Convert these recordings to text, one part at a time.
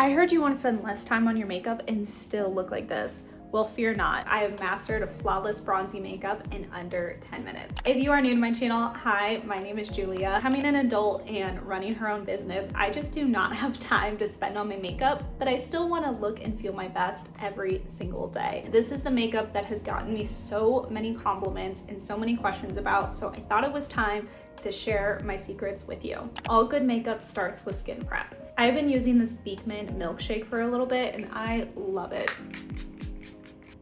I heard you want to spend less time on your makeup and still look like this. Well, fear not. I have mastered a flawless bronzy makeup in under 10 minutes. If you are new to my channel, hi, my name is Julia. Becoming an adult and running her own business, I just do not have time to spend on my makeup, but I still want to look and feel my best every single day. This is the makeup that has gotten me so many compliments and so many questions about, so I thought it was time to share my secrets with you. All good makeup starts with skin prep. I've been using this Beekman milkshake for a little bit and I love it.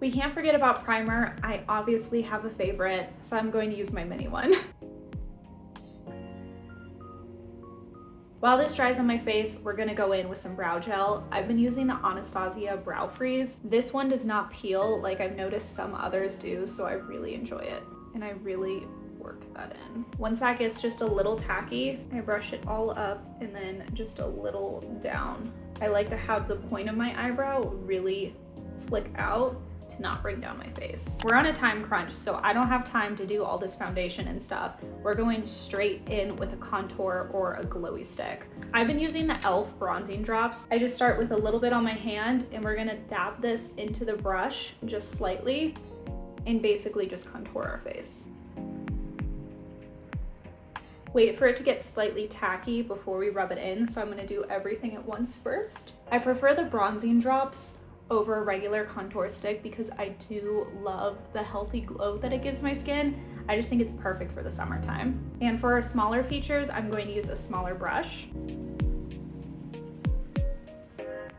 We can't forget about primer. I obviously have a favorite, so I'm going to use my mini one. While this dries on my face, we're gonna go in with some brow gel. I've been using the Anastasia Brow Freeze. This one does not peel like I've noticed some others do, so I really enjoy it. And I really work that in. Once that gets just a little tacky, I brush it all up and then just a little down. I like to have the point of my eyebrow really flick out to not bring down my face. We're on a time crunch, so I don't have time to do all this foundation and stuff. We're going straight in with a contour or a glowy stick. I've been using the e.l.f. bronzing drops. I just start with a little bit on my hand and we're gonna dab this into the brush just slightly and basically just contour our face. Wait for it to get slightly tacky before we rub it in, so I'm gonna do everything at once first. I prefer the bronzing drops over a regular contour stick because I do love the healthy glow that it gives my skin. I just think it's perfect for the summertime. And for our smaller features, I'm going to use a smaller brush.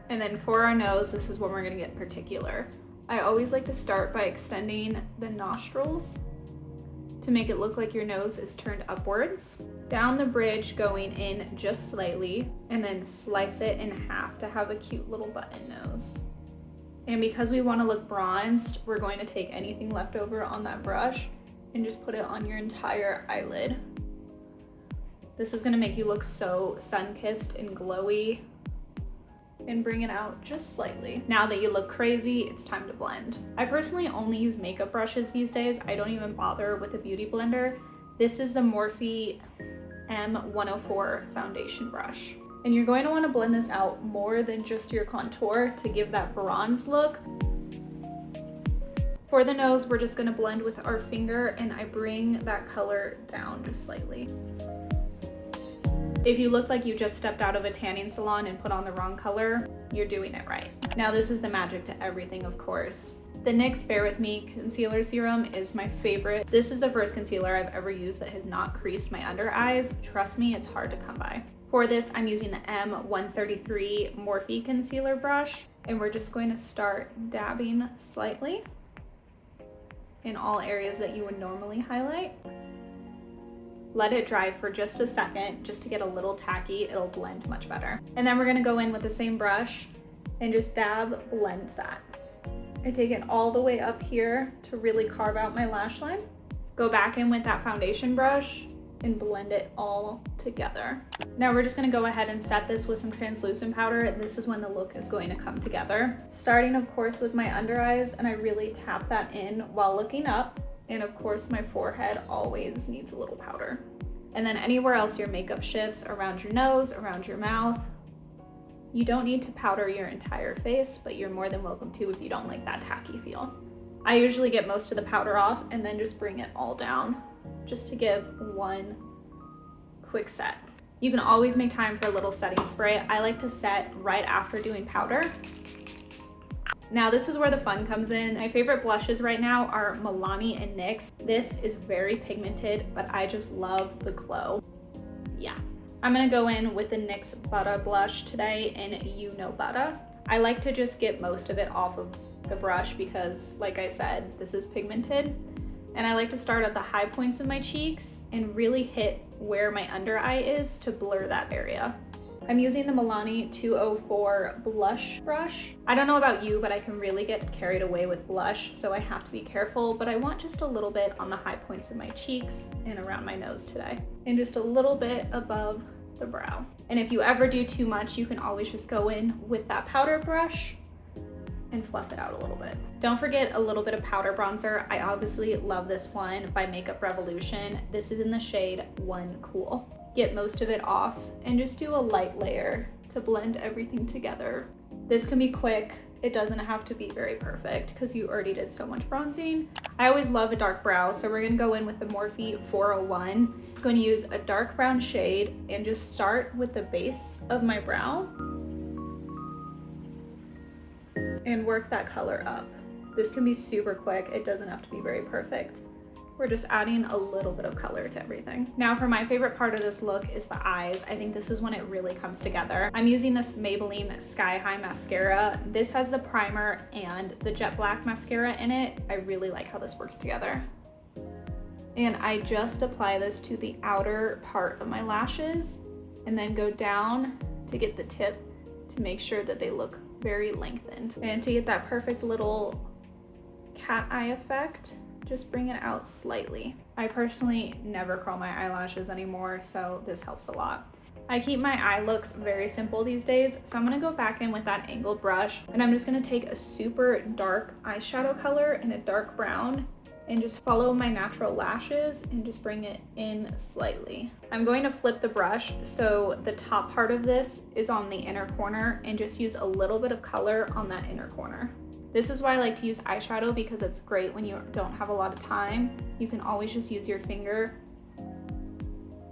And then for our nose, this is when we're gonna get particular. I always like to start by extending the nostrils to make it look like your nose is turned upwards. Down the bridge, going in just slightly, and then slice it in half to have a cute little button nose. And because we want to look bronzed, we're going to take anything left over on that brush and just put it on your entire eyelid. This is going to make you look so sun-kissed and glowy and bring it out just slightly. Now that you look crazy, it's time to blend. I personally only use makeup brushes these days. I don't even bother with a beauty blender. This is the Morphe M104 foundation brush. And you're going to want to blend this out more than just your contour to give that bronze look. For the nose, we're just going to blend with our finger and I bring that color down just slightly. If you look like you just stepped out of a tanning salon and put on the wrong color, you're doing it right. Now this is the magic to everything, of course. The NYX Bear With Me Concealer Serum is my favorite. This is the first concealer I've ever used that has not creased my under eyes. Trust me, it's hard to come by. For this, I'm using the M133 Morphe concealer brush, and we're just going to start dabbing slightly in all areas that you would normally highlight. Let it dry for just a second, just to get a little tacky. It'll blend much better. And then we're gonna go in with the same brush and just dab, blend that. I take it all the way up here to really carve out my lash line. Go back in with that foundation brush and blend it all together. Now we're just gonna go ahead and set this with some translucent powder. This is when the look is going to come together. Starting, of course, with my under eyes, and I really tap that in while looking up. And of course, my forehead always needs a little powder. And then anywhere else your makeup shifts, around your nose, around your mouth. You don't need to powder your entire face, but you're more than welcome to if you don't like that tacky feel. I usually get most of the powder off and then just bring it all down, just to give one quick set. You can always make time for a little setting spray. I like to set right after doing powder. Now this is where the fun comes in. My favorite blushes right now are Milani and NYX. This is very pigmented, but I just love the glow. Yeah. I'm gonna go in with the NYX Butter blush today in You Know Butter. I like to just get most of it off of the brush because, like I said, this is pigmented. And I like to start at the high points of my cheeks and really hit where my under eye is to blur that area. I'm using the Milani 204 blush brush. I don't know about you, but I can really get carried away with blush, so I have to be careful, but I want just a little bit on the high points of my cheeks and around my nose today, and just a little bit above the brow. And if you ever do too much, you can always just go in with that powder brush and fluff it out a little bit. Don't forget a little bit of powder bronzer. I obviously love this one by Makeup Revolution. This is in the shade One Cool. Get most of it off and just do a light layer to to blend everything together. This can be quick. It doesn't have to be very perfect because you already did so much bronzing. I always love a dark brow, so we're gonna go in with the Morphe 401. I'm just going to use a dark brown shade and just start with the base of my brow and work that color up. This can be super quick. It doesn't have to be very perfect. We're just adding a little bit of color to everything. Now for my favorite part of this look is the eyes. I think this is when it really comes together. I'm using this Maybelline Sky High mascara. This has the primer and the jet black mascara in it. I really like how this works together. And I just apply this to the outer part of my lashes and then go down to get the tip to make sure that they look very lengthened. And to get that perfect little cat eye effect, just bring it out slightly. I personally never curl my eyelashes anymore, so this helps a lot. I keep my eye looks very simple these days, so I'm gonna go back in with that angled brush and I'm just gonna take a super dark eyeshadow color and a dark brown and just follow my natural lashes and just bring it in slightly. I'm going to flip the brush so the top part of this is on the inner corner and just use a little bit of color on that inner corner. This is why I like to use eyeshadow because it's great when you don't have a lot of time. You can always just use your finger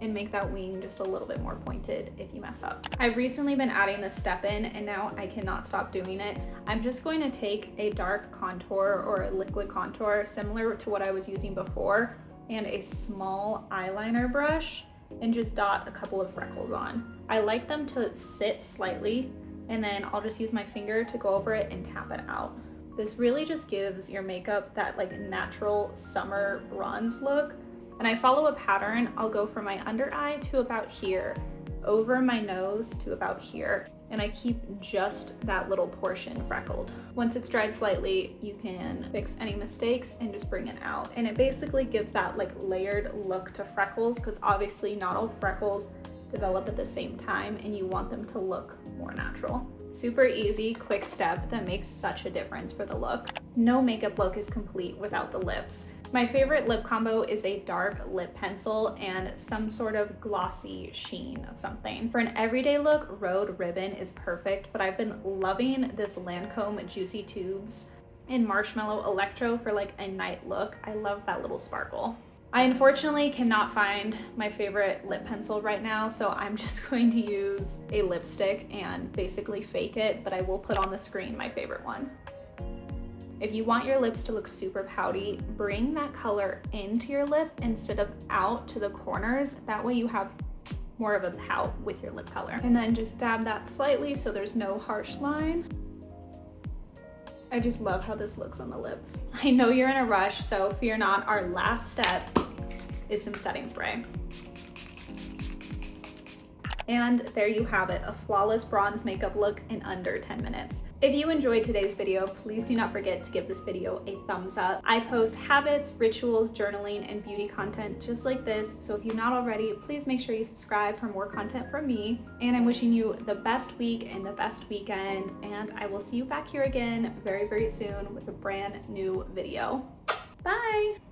and make that wing just a little bit more pointed if you mess up. I've recently been adding this step in and now I cannot stop doing it. I'm just going to take a dark contour or a liquid contour similar to what I was using before and a small eyeliner brush and just dot a couple of freckles on. I like them to sit slightly and then I'll just use my finger to go over it and tap it out. This really just gives your makeup that like natural summer bronze look. And I follow a pattern. I'll go from my under eye to about here, over my nose to about here, and I keep just that little portion freckled. Once it's dried slightly, you can fix any mistakes and just bring it out. And it basically gives that like layered look to freckles because obviously not all freckles develop at the same time and you want them to look more natural. Super easy, quick step that makes such a difference for the look. No makeup look is complete without the lips. My favorite lip combo is a dark lip pencil and some sort of glossy sheen of something. For an everyday look, Rhode Ribbon is perfect, but I've been loving this Lancome Juicy Tubes in Marshmallow Electro for like a night look. I love that little sparkle. I unfortunately cannot find my favorite lip pencil right now, so I'm just going to use a lipstick and basically fake it, but I will put on the screen my favorite one. If you want your lips to look super pouty, bring that color into your lip instead of out to the corners. That way you have more of a pout with your lip color. And then just dab that slightly so there's no harsh line. I just love how this looks on the lips. I know you're in a rush, so fear not. Our last step is some setting spray. And there you have it, a flawless bronze makeup look in under 10 minutes. If you enjoyed today's video, please do not forget to give this video a thumbs up. I post habits, rituals, journaling, and beauty content just like this, so if you're not already, please make sure you subscribe for more content from me. And I'm wishing you the best week and the best weekend, and I will see you back here again very, very soon with a brand new video. Bye!